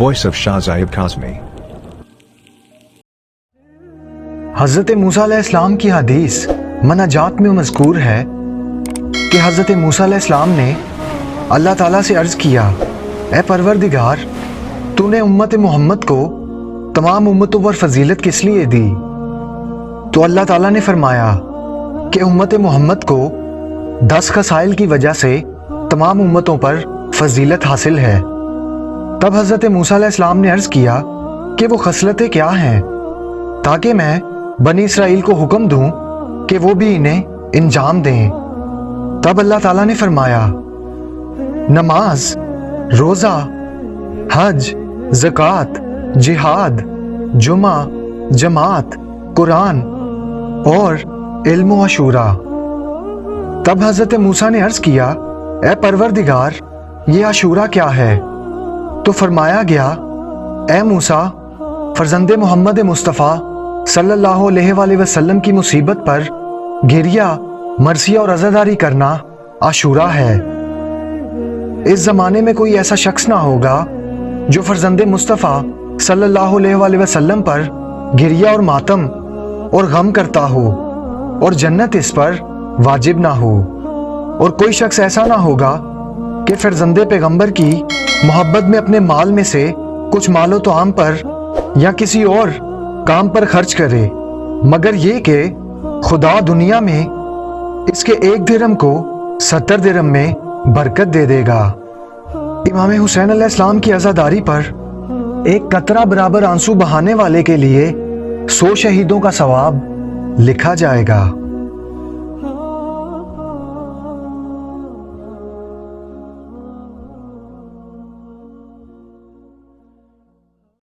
voice of Shah Zayed Kazmi. حضرت موسیٰ علیہ السلام کی حدیث مناجات میں مذکور ہے کہ حضرت موسیٰ علیہ السلام نے اللہ تعالیٰ سے عرض کیا، اے پروردگار، تو نے امت محمد کو تمام امتوں پر فضیلت کس لیے دی؟ تو اللہ تعالیٰ نے فرمایا کہ امت محمد کو 10 خصائل کی وجہ سے تمام امتوں پر فضیلت حاصل ہے۔ تب حضرت موسیٰ علیہ السلام نے عرض کیا کہ وہ خصلتیں کیا ہیں، تاکہ میں بنی اسرائیل کو حکم دوں کہ وہ بھی انہیں انجام دیں۔ تب اللہ تعالیٰ نے فرمایا، نماز، روزہ، حج، زکوٰۃ، جہاد، جمعہ، جماعت، قرآن اور علم و عشورہ۔ تب حضرت موسیٰ نے عرض کیا، اے پروردگار، یہ عشورہ کیا ہے؟ تو فرمایا گیا، اے موسیٰ، فرزند محمد مصطفیٰ صلی اللہ علیہ وآلہ وسلم کی مصیبت پر گریہ، مرثیہ اور عزاداری کرنا عاشورہ ہے۔ اس زمانے میں کوئی ایسا شخص نہ ہوگا جو فرزند مصطفیٰ صلی اللہ علیہ وآلہ وسلم پر گریہ اور ماتم اور غم کرتا ہو اور جنت اس پر واجب نہ ہو، اور کوئی شخص ایسا نہ ہوگا کہ فرزند پیغمبر کی محبت میں اپنے مال میں سے کچھ مال و طعام پر یا کسی اور کام پر خرچ کرے، مگر یہ کہ خدا دنیا میں اس کے 1 درہم کو 70 درہم میں برکت دے دے گا۔ امام حسین علیہ السلام کی عزاداری پر 1 قطرہ برابر آنسو بہانے والے کے لیے 100 شہیدوں کا ثواب لکھا جائے گا۔